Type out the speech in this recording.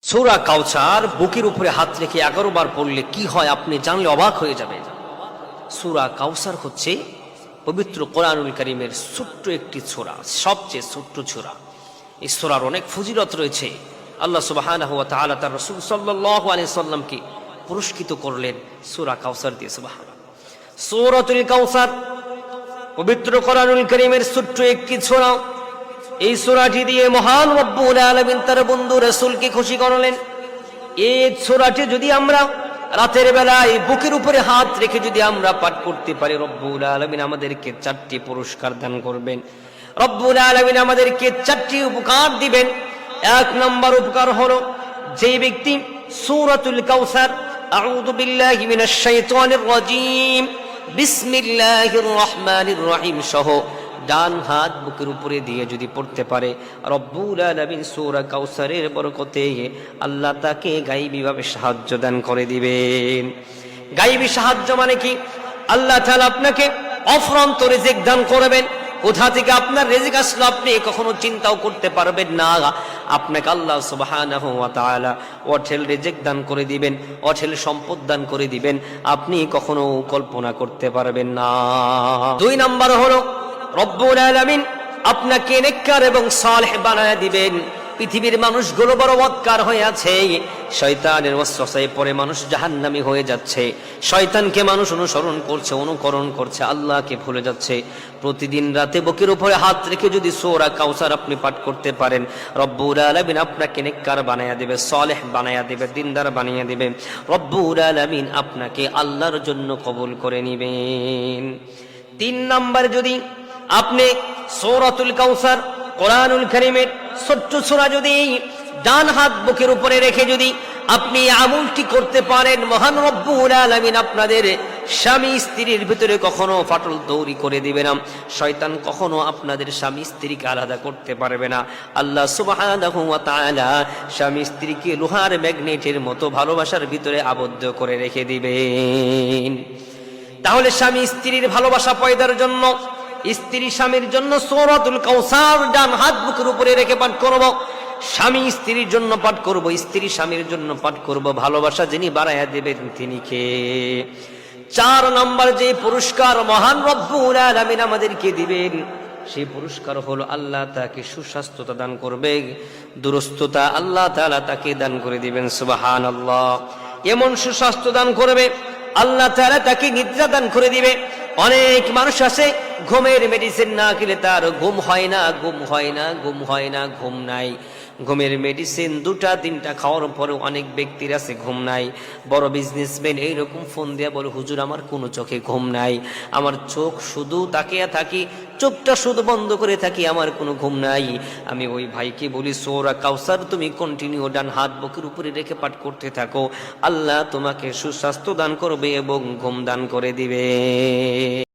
সূরা কাউসার বুকের উপরে হাত রেখে 11 বার পড়লে কি হয় আপনি জানলে অবাক হয়ে যাবেন। সূরা কাউসার হচ্ছে পবিত্র কোরআনুল কারীমের ছোট্ট একটি সূরা, সবচেয়ে ছোট্ট সূরা। এই সূরার অনেক ফজিলত রয়েছে। আল্লাহ সুবহানাহু ওয়া তাআলা তার রাসূল সাল্লাল্লাহু আলাইহি সাল্লামকে পুরস্কৃত করলেন সূরা কাউসার দিয়ে। সুবহানাল্লাহ। সূরাতুল কাউসার পবিত্র কোরআনুল কারীমের ছোট্ট একটি সূরা। এই সূরাটি দিয়ে মহান রব্বুল আলামিন তার বন্ধু রাসূলকে খুশি করলেন। এই সূরাটি যদি আমরা রাতের বেলায় বুকের উপরে হাত রেখে যদি আমরা পাঠ করতে পারি, রব্বুল আলামিন আমাদেরকে 4টি পুরস্কার দান করবেন। রব্বুল আলামিন আমাদেরকে 4টি উপকার দিবেন। 1 নম্বর উপকার হলো, যে ব্যক্তি সূরাতুল কাউসার আউযু বিল্লাহি মিনাশ শাইতানির রাজীম বিসমিল্লাহির রহমানির রহিম সহ ডান হাত বুকের উপরে দিয়ে যদি পড়তে পারে, রব্বুল আলামিন সূরা কাউসারের বরকতে আল্লাহ তাকে গায়বীভাবে সাহায্য দান করে দিবেন। গায়বী সাহায্য মানে কি? আল্লাহ তাআলা আপনাকে অফুরন্ত রিজিক দান করবেন। কোথা থেকে আপনার রিজিক আসলো আপনি কখনো চিন্তাও করতে পারবেন না। আপনাকে আল্লাহ সুবহানাহু ওয়া তাআলা অঢেল রিজিক দান করে দিবেন, অঢেল সম্পদ দান করে দিবেন, আপনি কখনো কল্পনা করতে পারবেন না। 2 নাম্বার হলো, রব্বুল আলামিন আপনাকে নেককার এবং সালেহ বানায়া দিবেন। পৃথিবীর মানুষগুলো বড় বদকার হয়ে আছে, শয়তানের ওয়াসওয়াসায় পড়ে মানুষ জাহান্নামী হয়ে যাচ্ছে। শয়তানকে মানুষ অনুসরণ করছে, অনুকরণ করছে, আল্লাহকে ভুলে যাচ্ছে। প্রতিদিন রাতে বুকের উপরে হাত রেখে যদি সূরা কাউসার আপনি পাঠ করতে পারেন, রব্বুল আলামিন আপনাকে নেককার বানায়া দিবে, সালেহ বানায়া দিবে, দিনদার বানিয়ে দিবে। রব্বুল আলামিন আপনাকে আল্লাহর জন্য কবুল করে নেবেন। 3 নাম্বার, যদি আপনি সূরাতুল কাউসার কোরআনুল কারীমের ছোট্ট সূরা যদি ডান হাত বুকের উপরে রেখে যদি আপনি আমলটি করতে পারেন, মহান রব্বুল আলামিন আপনাদের স্বামী স্ত্রীর ভিতরে কখনো ফাটল তৈরি করে দিবে না। শয়তান কখনো আপনাদের স্বামী স্ত্রীকে আলাদা করতে পারবে না। আল্লাহ সুবহানাহু ওয়া তাআলা স্বামী স্ত্রীকে লোহার ম্যাগনেটের মতো ভালোবাসার ভিতরে আবদ্ধ করে রেখে দিবেন। তাহলে স্বামী স্ত্রীর ভালোবাসা পয়দার জন্য, স্ত্রী স্বামীর জন্য সূরাতুল কাউসার ডান হাত বুকের উপরে রেখে পাঠ করব। স্বামী স্ত্রীর জন্য পাঠ করব, স্ত্রী স্বামীর জন্য পাঠ করব। ভালোবাসা যিনি বাড়াইয়া দেবেন তিনি কে? 4 নম্বর যে পুরস্কার মহান রব্বুল আলামিন আমাদেরকে দিবেন, সেই পুরস্কার হলো আল্লাহ তাকে সুস্বাস্থ্যতা দান করবে, দুরস্থতা আল্লাহ তাআলা তাকে দান করে দিবেন। সুবহানাল্লাহ। এমন সুস্বাস্থ্য দান করবে আল্লাহ তাআলা, তাকে নিদ্রা দান করে দিবে। অনেক মানুষ আছে ঘুমের মেডিসিন না খেলে তার ঘুম হয় না, ঘুম হয় না, ঘুম হয় না, ঘুম নাই। ঘুমের মেডিসিন 2টা 3টা খাওয়ার পরেও অনেক ব্যক্তির আছে ঘুম নাই। বড় বিজনেসম্যান এইরকম ফোন দিয়ে বলে, হুজুর আমার কোনো চোখে ঘুম নাই, আমার চোখ শুধু তাকিয়ে থাকি, চোখটা শুধু বন্ধ করে থাকি, আমার কোনো ঘুম নাই। আমি ওই ভাইকে বলি, সূরা কাউসার তুমি কন্টিনিউ ডান হাত বুকের উপরে রেখে পাঠ করতে থাকো, আল্লাহ তোমাকে সুস্বাস্থ্য দান করবে এবং ঘুম দান করে দিবে।